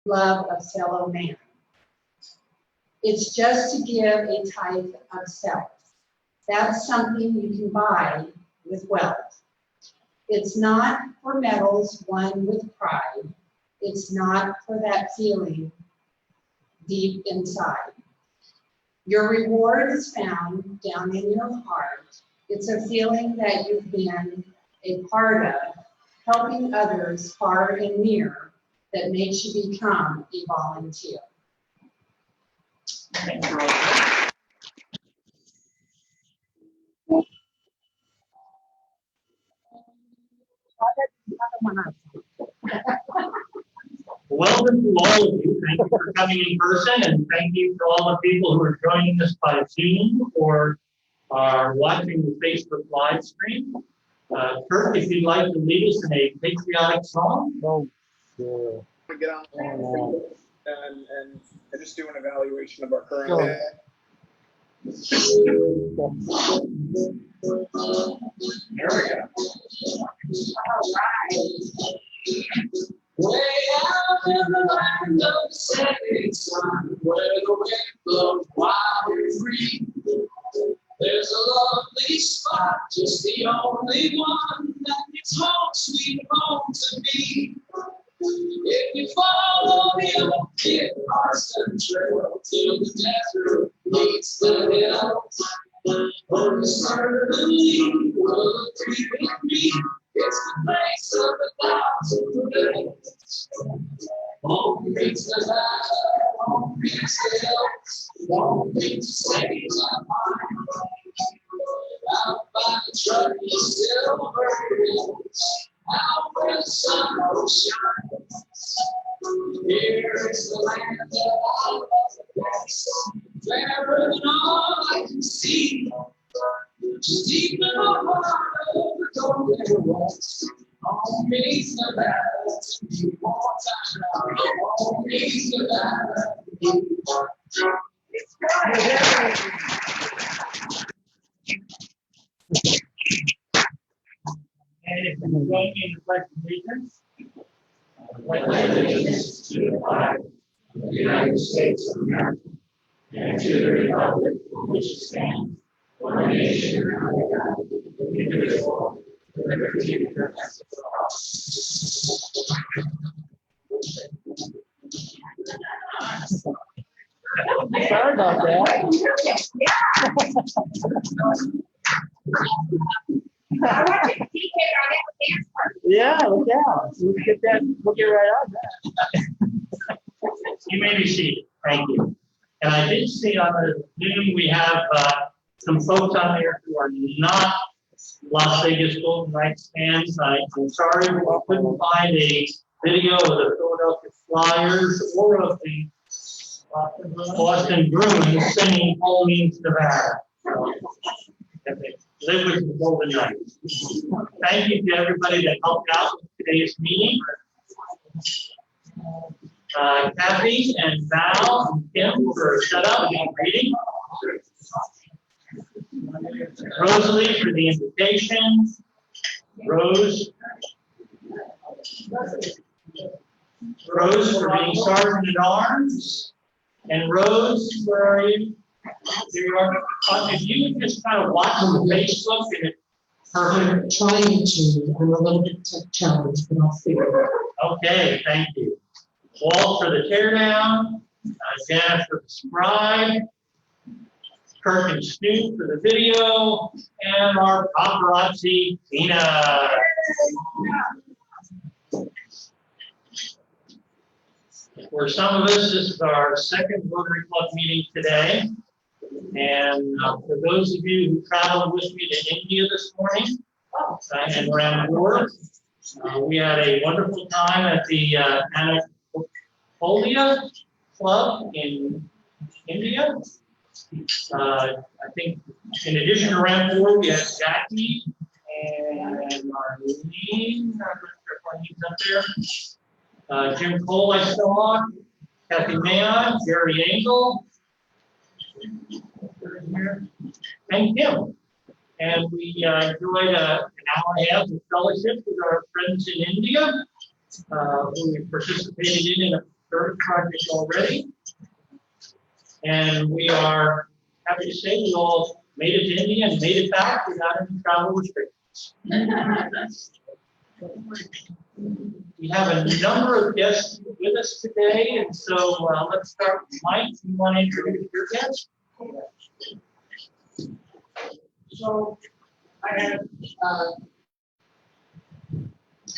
love of fellow man. It's just to give a tithe of self. That's something you can buy with wealth. It's not for medals won with pride. It's not for that feeling deep inside. Your reward is found down in your heart. It's a feeling that you've been a part of, helping others far and near, that makes you become a volunteer. Thank you, Rosa. Welcome to all of you. Thank you for coming in person, and thank you for all the people who are joining us by Zoom or are watching the Facebook live stream. Kurt, if you'd like to lead us in a patriotic song. Oh, sure. We get on and just do an evaluation of our current. Sure. There we go. All right. Way out in the land of the setting sun, where the wind blows wild and free, there's a lovely spot, just the only one that gets home, sweet home to me. If you follow the old Kit Carson Trail till the desert meets the hills, oh, certainly will agree with me. It's the place of the thousand days. Home meets the valley, home meets the hills, home meets the cities of mine. Out by the trucking silver hills, out where the sun shines. Here is the land that I love the best, fairer than all I can see. Just deep in the heart of the golden west, home meets the valley to be more time. Home meets the valley. And if you join me in the pledge of allegiance. Allegiance to the flag of the United States of America and to the republic for which it stands, one nation under God, indivisible, with liberty and justice for all. Sorry about that. Yeah, look out. We'll get that. We'll get right on that. You may be seated. Thank you. And I did see on the Zoom we have some folks on there who are not Las Vegas Golden Knights fans. I'm sorry, but we couldn't find a video of the Philadelphia Flyers or of the Boston Bruins singing "Home Means Nevada." So, live with the Golden Knights. Thank you to everybody that helped out with today's meeting. Kathy and Val and Kim for setup and reading. Rosalie for the invitation. Rose for being sergeant at arms. And Rose, where are you? You are. If you just kind of watch on the Facebook and it. I'm trying to. I'm a little bit challenged, but I'll figure it out. Okay, thank you. Walt for the teardown, Janet for the scribe, Kirk and Snoop for the video, and our paparazzi, Tina. For some of us, this is our second Rotary Club meeting today. And for those of you who traveled with me to India this morning and around the world, we had a wonderful time at the Anapolia Club in India. I think in addition to Rampur, we had Jackie and Marlene. I'm not sure if Marlene's up there. Jim Cole, I saw. Kathy Mayon, Jerry Angel. And Kim. And we enjoyed an hour and a half of fellowship with our friends in India, who we participated in third project already. And we are happy to say we all made it to India and made it back without any travel restrictions. We have a number of guests with us today, and so let's start with Mike. You want to introduce your guest? So I have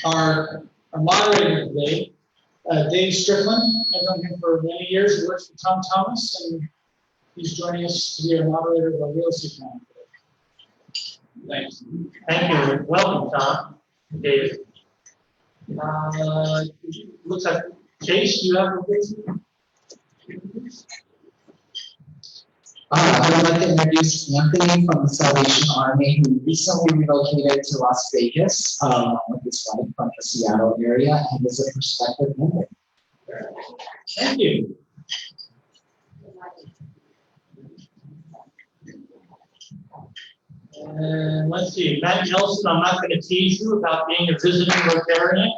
our moderator today, Dave Strickland. I've known him for many years. He works for Tom Thomas, and he's joining us to be our moderator of our real estate panel today. Thanks. Thank you. Welcome, Tom. David. Looks like Chase, you have a question? I would like to introduce Anthony from the Salvation Army, who recently relocated to Las Vegas, with his wife from the Seattle area, and is a prospective member. Thank you. And let's see, Matt Nelson, I'm not going to tease you about being a visiting Rotarian.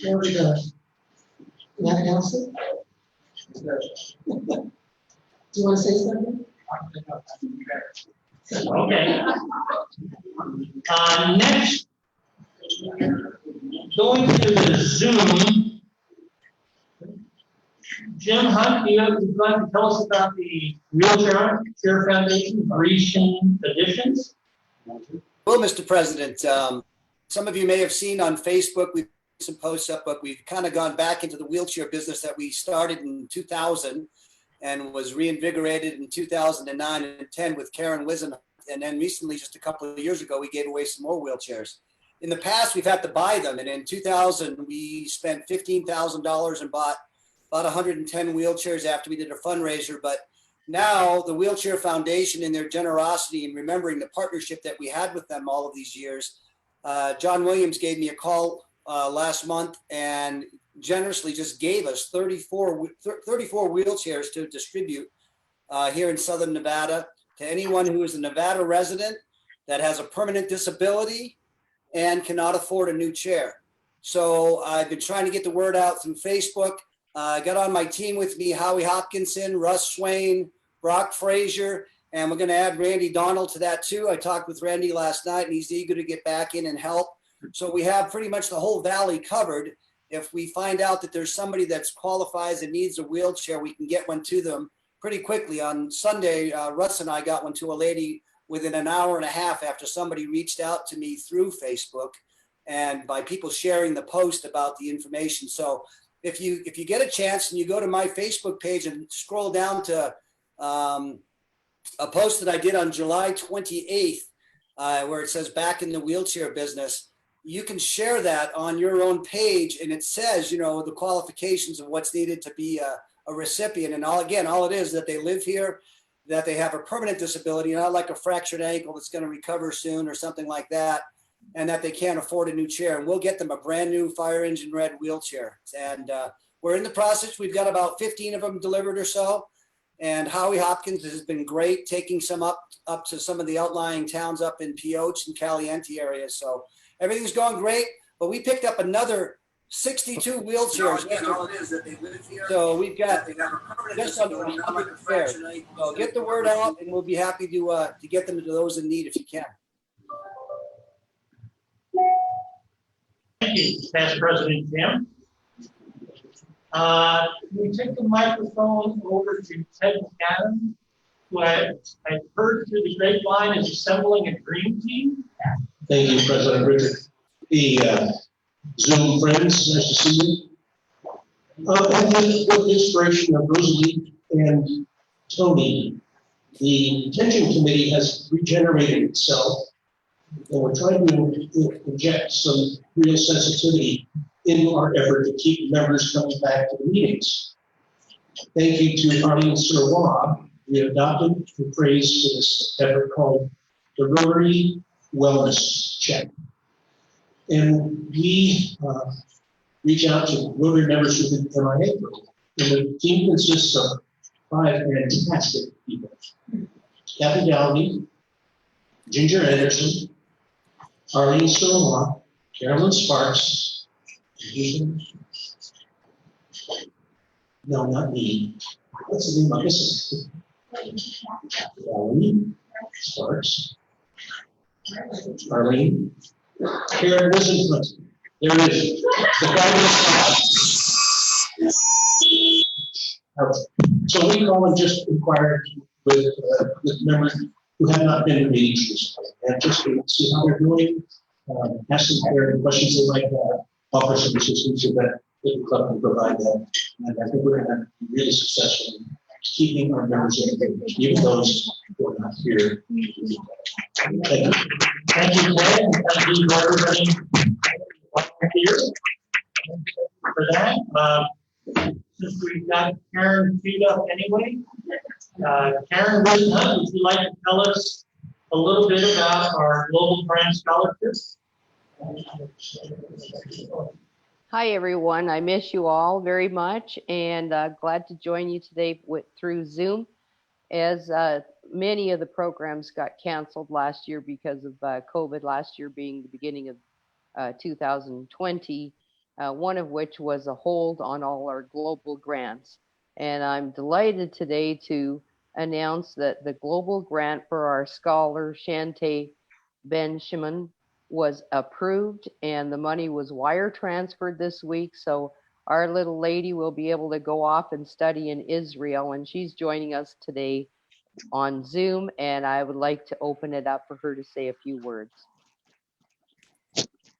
There we go. Matt Nelson? Do you want to say something? Okay. Next, going to the Zoom, Jim Hunt, you'd like to tell us about the Wheelchair Foundation recent additions? Well, Mr. President, some of you may have seen on Facebook, we've put some posts up, but we've kind of gone back into the wheelchair business that we started in 2000 and was reinvigorated in 2009 and 10 with Karen Wizen. And then recently, just a couple of years ago, we gave away some more wheelchairs. In the past, we've had to buy them. And in 2000, we spent $15,000 and bought about 110 wheelchairs after we did a fundraiser. But now the Wheelchair Foundation, in their generosity and remembering the partnership that we had with them all of these years, John Williams gave me a call last month and generously just gave us 34 wheelchairs to distribute here in Southern Nevada to anyone who is a Nevada resident that has a permanent disability and cannot afford a new chair. So I've been trying to get the word out through Facebook. I got on my team with me, Howie Hopkinson, Russ Swain, Brock Frazier, and we're going to add Randy Donald to that too. I talked with Randy last night, and he's eager to get back in and help. So we have pretty much the whole valley covered. If we find out that there's somebody that's qualifies and needs a wheelchair, we can get one to them pretty quickly. On Sunday, Russ and I got one to a lady within an hour and a half after somebody reached out to me through Facebook and by people sharing the post about the information. So if you get a chance and you go to my Facebook page and scroll down to a post that I did on July 28th, where it says back in the wheelchair business, you can share that on your own page. And it says, you know, the qualifications of what's needed to be a recipient. And all it is that they live here, that they have a permanent disability, not like a fractured ankle that's going to recover soon or something like that, and that they can't afford a new chair. And we'll get them a brand new fire engine red wheelchair. And we're in the process. We've got about 15 of them delivered or so. And Howie Hopkins has been great, taking some up to some of the outlying towns up in Pioche and Caliente areas. So everything's going great. But we picked up another 62 wheelchairs. So we've got just under 100 chairs. So get the word out, and we'll be happy to get them to those in need if you can. Thank you, Past President Jim. We take the microphone over to Ted McAdam, who I heard through the grapevine is assembling a dream team. Thank you, President Richard. The Zoom friends, nice to see you. And with the inspiration of Rosalie and Tony, the detention committee has regenerated itself, and we're trying to inject some real sensitivity in our effort to keep members coming back to the meetings. Thank you to Arlene Sirwa. We adopted the phrase for this effort called the Rotary Wellness Check. And we reach out to Rotary members within the MIA program. And the team consists of 5 fantastic people. Kathy Dowdy, Ginger Anderson, Arlene Sirwa, Carolyn Sparks. No, not me. What's the name of this? Carolyn Sparks. Arlene. Karen Wisenhunt. There it is. The fabulous. So we call and just inquire with members who have not been to meetings recently, and just to see how they're doing, ask them if there are any questions they might have, offer some assistance so that the club can provide that. And I think we're going to be really successful in keeping our members engaged, even those who are not here. Thank you. Thank you, Ted, and thank you for everybody here for that. Since we've got Karen queued up anyway, Karen Wisenhunt, would you like to tell us a little bit about our Global Grant Scholarships? Hi, everyone. I miss you all very much, and glad to join you today through Zoom, as many of the programs got canceled last year because of COVID, last year being the beginning of 2020, one of which was a hold on all our global grants. And I'm delighted today to announce that the global grant for our scholar, Shante Ben-Shimon, was approved, and the money was wire transferred this week. So our little lady will be able to go off and study in Israel, and she's joining us today on Zoom, and I would like to open it up for her to say a few words.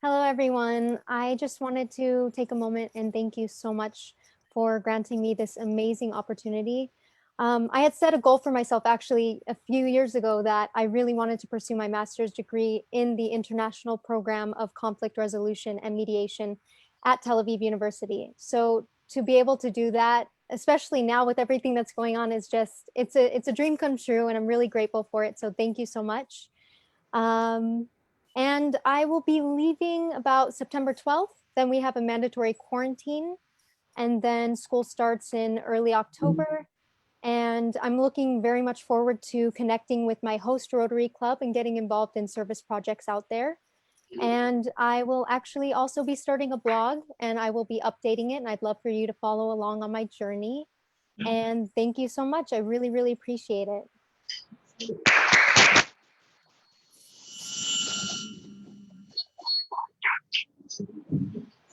Hello, everyone. I just wanted to take a moment and thank you so much for granting me this amazing opportunity. I had set a goal for myself actually a few years ago that I really wanted to pursue my master's degree in the International Program of Conflict Resolution and Mediation at Tel Aviv University. So to be able to do that, especially now with everything that's going on, is just, it's a dream come true, and I'm really grateful for it. So thank you so much. And I will be leaving about September 12th. Then we have a mandatory quarantine, and then school starts in early October. And I'm looking very much forward to connecting with my host Rotary Club and getting involved in service projects out there. And I will actually also be starting a blog, and I will be updating it, and I'd love for you to follow along on my journey. And thank you so much. I really, really appreciate it.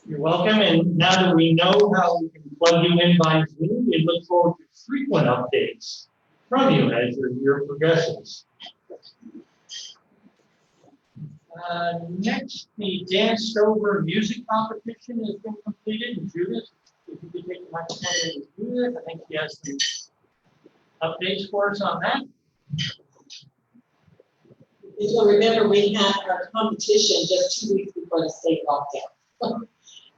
You're welcome, and now that we know how we can plug you in by Zoom, we look forward to frequent updates from you as your year progresses. Next, the Dance Over Music Competition has been completed, and Judith, if you could take the microphone to Judith, I think she has some updates for us on that. You'll remember we had our competition just 2 weeks before the state lockdown.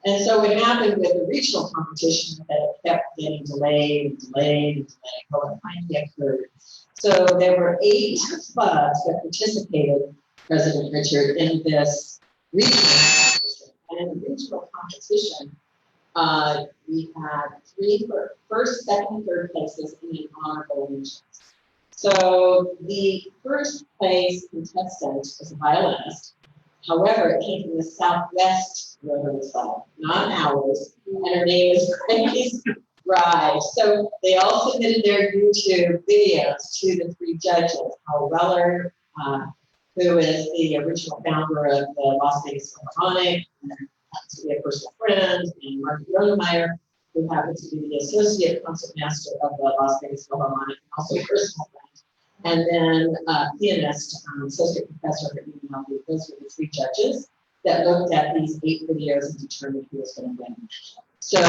And so what happened with the regional competition that it kept getting delayed. Well, it finally occurred. So there were 8 clubs that participated, President Richard, in this regional competition. And in the regional competition, we had 3 first, second, third places and then honorable mentions. So the first place contestant was a violinist. However, it came from the Southwest Rotary Club, not ours, and her name is Grace Ride. So they all submitted their YouTube videos to the 3 judges, Paul Weller, who is the original founder of the Las Vegas Philharmonic, and happens to be a personal friend, and Mark Ronemeyer, who happens to be the associate concertmaster of the Las Vegas Philharmonic, and also a personal friend. And then pianist, associate professor at UNLV. Those were the 3 judges that looked at these 8 videos and determined who was going to win. So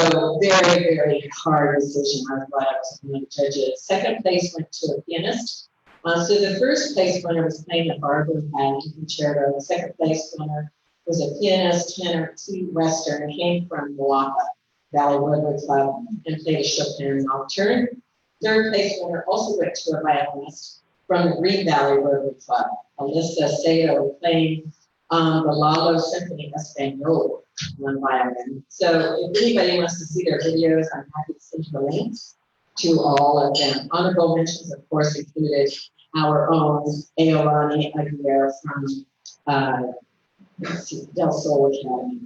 very, very hard decision. I was glad I was one of the judges. Second place went to a pianist. So the first place winner was playing the Barber concerto. The second place winner was a pianist, tenor, T. Western, came from Milwaukee Valley Rotary Club, and played a Chopin nocturne. Third place winner also went to a violinist from the Green Valley Rotary Club, Alyssa Sato, playing the Lalo Symphony Espanol on violin. So if anybody wants to see their videos, I'm happy to send you the links to all of them. Honorable mentions, of course, included our own Aolani Aguirre from Del Sol Academy.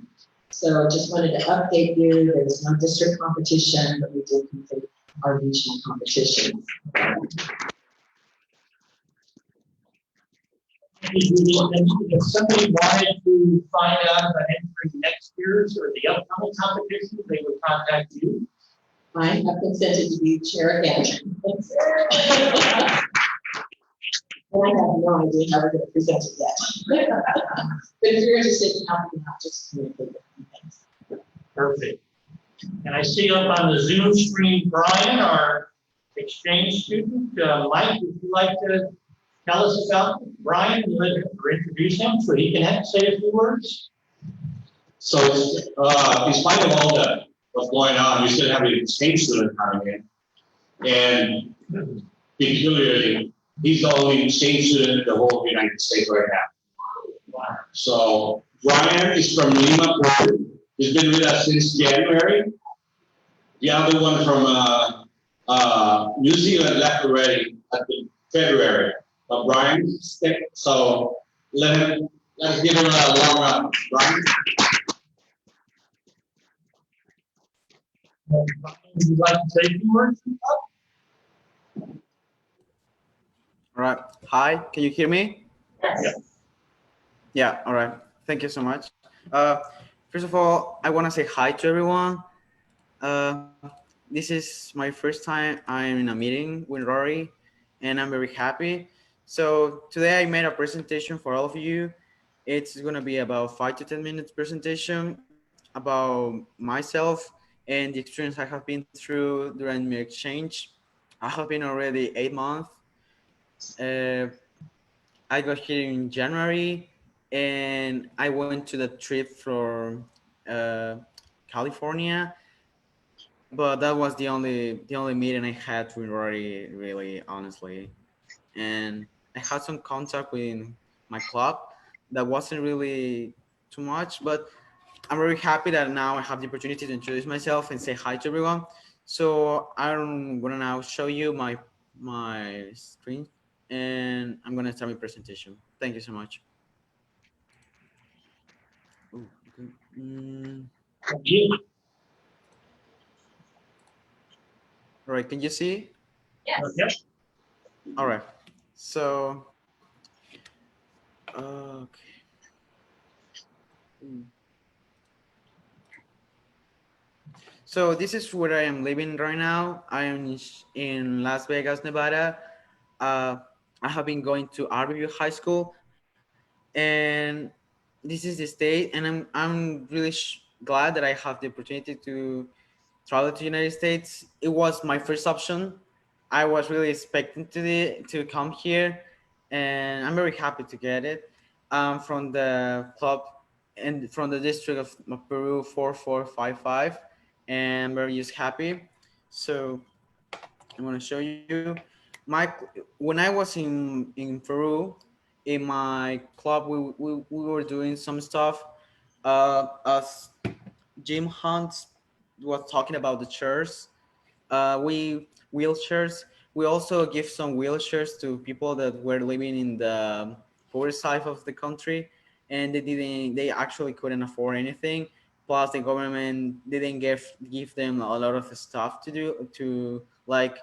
So just wanted to update you, there was no district competition, but we did complete our regional competition. If somebody wanted to find out about entering next year's or the upcoming competition, they would contact you. I have consented to be chair again. And I have no idea how we're going to present it yet. But if you're interested in helping out, just communicate with me. Thanks. Perfect. And I see up on the Zoom screen, Brian, our exchange student. Mike, would you like to tell us about Brian or introduce him so he can say a few words? So, in spite of all the what's going on, we still have an exchange student coming in. And peculiarly, he's the only exchange student in the whole United States right now. Wow. So, Brian is from Lima, Peru. He's been with us since January. The other one from New Zealand left already at the February. But Brian, so let's give him a warm up. Brian? Would you like to say a few words? All right. Hi, can you hear me? Yeah. Yeah, all right. Thank you so much. First of all, I want to say hi to everyone. This is my first time I'm in a meeting with Rory, and I'm very happy. So today I made a presentation for all of you. It's going to be about 5 to 10 minutes presentation about myself and the experience I have been through during my exchange. I have been already 8 months. I got here in January, and I went to the trip from California, but that was the only meeting I had with Rory, really, honestly. And I had some contact with my club that wasn't really too much, but I'm very happy that now I have the opportunity to introduce myself and say hi to everyone. So I'm gonna now show you my screen, and I'm gonna start my presentation. Thank you so much. Ooh, okay. All right, can you see? Yes. Yep. All right. So, okay. So this is where I am living right now. I am in Las Vegas, Nevada. I have been going to RBU High School, and this is the state. And I'm really glad that I have the opportunity to travel to the United States. It was my first option. I was really expecting to come here, and I'm very happy to get it. From the club and from the district of Peru 4455, and I'm very just happy. So I'm gonna show you my when I was in Peru in my club. We were doing some stuff. As Jim Hunt was talking about the chairs, we wheelchairs. We also give some wheelchairs to people that were living in the poor side of the country, and they actually couldn't afford anything. Plus, the government didn't give them a lot of stuff to do, to like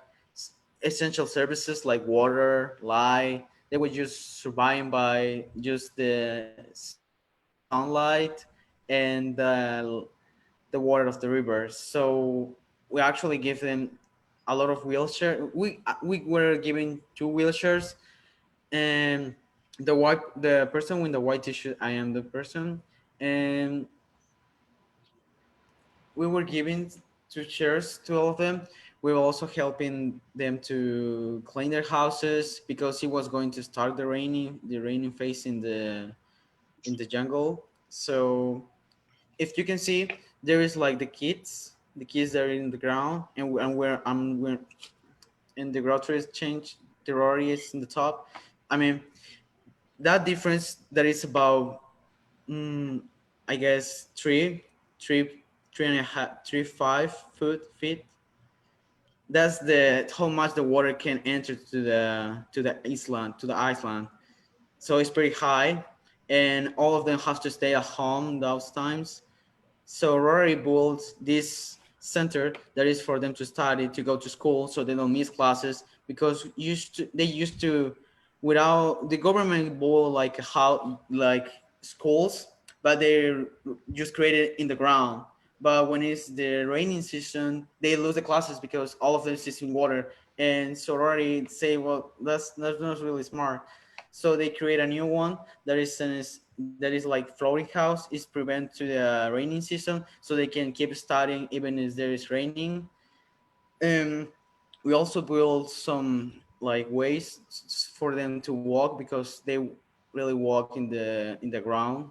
essential services like water, light. They were just surviving by just the sunlight and the water of the river. So we actually give them a lot of wheelchair. We were giving 2 wheelchairs, and the person with the white t-shirt, I am the person, and we were giving 2 chairs to all of them. We were also helping them to clean their houses because it was going to start the raining phase in the jungle. So if you can see, there is like the kids that are in the ground, and we're and the Rotary is changed, the Rotary is in the top. I mean, that difference that is about, I guess, three and a half, 3 5 feet. That's the how much the water can enter to the island, So it's pretty high, and all of them have to stay at home those times. So Rotary built this center that is for them to study, to go to school, so they don't miss classes. Because they used to, without the government built like how like schools, but they just created in the ground. But when it's the raining season, they lose the classes because all of them is in water. And so Rotary say, well, that's not really smart. So they create a new one that is like floating house, is prevent to the raining season, so they can keep studying even if there is raining. And we also build some like ways for them to walk, because they really walk in the ground,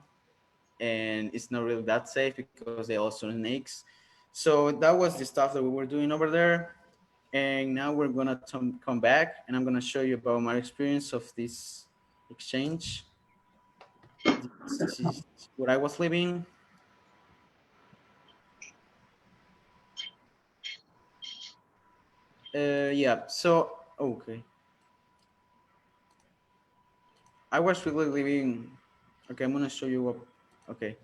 and it's not really that safe because they also snakes. So that was the stuff that we were doing over there. And now we're gonna come back, and I'm gonna show you about my experience of this exchange. This is where I was living. Yeah. So okay, I was really living. Okay, I'm gonna show you what. Okay,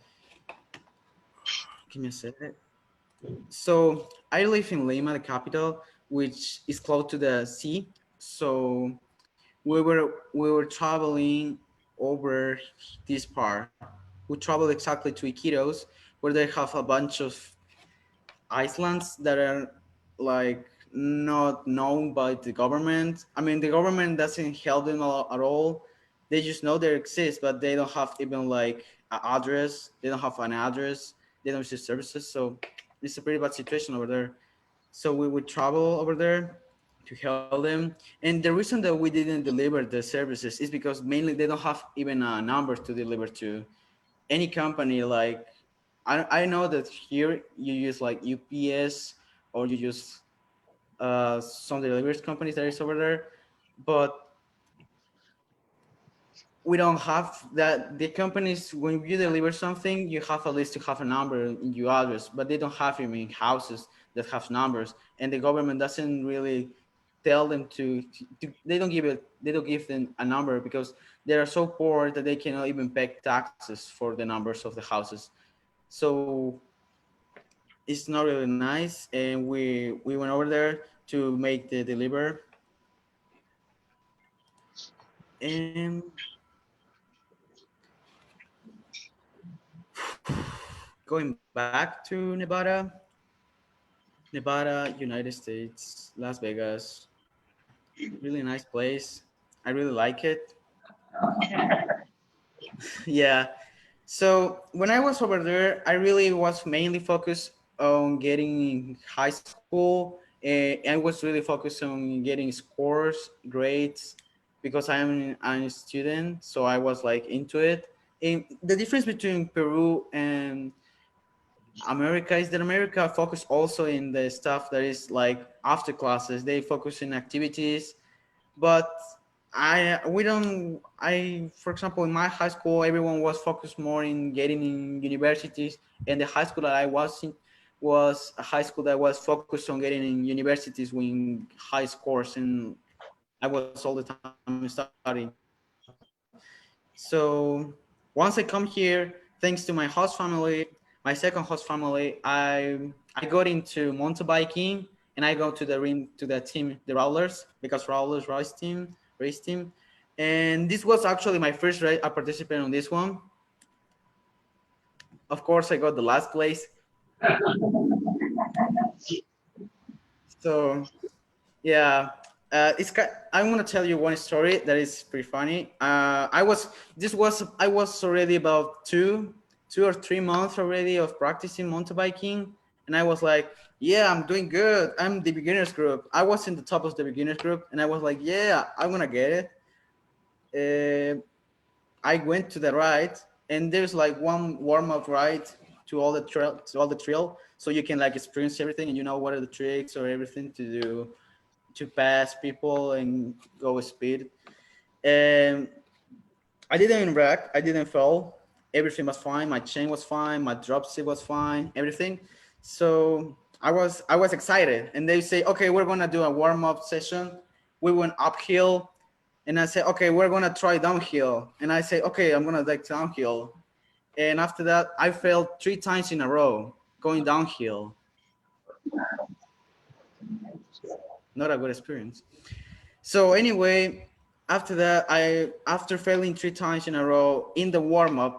give me a second. So I live in Lima, the capital, which is close to the sea. So we were traveling over this part. We traveled exactly to Iquitos, where they have a bunch of islands that are like not known by the government. I mean, the government doesn't help them at all. They just know they exist, but they don't have even like an address. They don't have an address. They don't receive services. So it's a pretty bad situation over there. So we would travel over there to help them. And the reason that we didn't deliver the services is because mainly they don't have even a number to deliver to any company. Like I know that here you use like UPS, or you use some delivery companies that is over there, but we don't have that. The companies, when you deliver something, you have at least to have a number in your address, but they don't have even houses that have numbers, and the government doesn't really tell them they don't give them a number, because they are so poor that they cannot even pay taxes for the numbers of the houses. So it's not really nice, and we went over there to make the deliver. And going back to Nevada, United States, Las Vegas, really nice place. I really like it. Yeah. So when I was over there, I really was mainly focused on getting high school. I was really focused on getting scores, grades, because I'm a student. So I was like into it. And the difference between Peru and America is that America focus also in the stuff that is like after classes. They focus in activities, but we don't. For example, in my high school, everyone was focused more in getting in universities, and the high school that I was in was a high school that was focused on getting in universities with high scores, and I was all the time studying. So once I come here, thanks to my host family, my second host family, I got into mountain biking, and I go to the team, the Rowlers, because Rowlers race team, and this was actually my first race. I participated on this one. Of course, I got the last place. So yeah, I want to tell you one story that is pretty funny. I was already about 2 or 3 months already of practicing mountain biking, and I was like, yeah, I'm doing good. I'm the beginners group. I was in the top of the beginners group, and I was like, yeah, I'm gonna get it. I went to the ride, and there's like one warm up ride to all the trail, so you can like experience everything, and you know what are the tricks or everything to do to pass people and go speed. And I didn't wreck, I didn't fall. Everything was fine. My chain was fine. My drop seat was fine. Everything. So I was excited. And they say, okay, we're gonna do a warm up session. We went uphill, and I say, okay, we're gonna try downhill. And I say, okay, I'm gonna like downhill. And after that, I failed 3 times in a row going downhill. Not a good experience. So anyway, after that, after failing 3 times in a row in the warm up,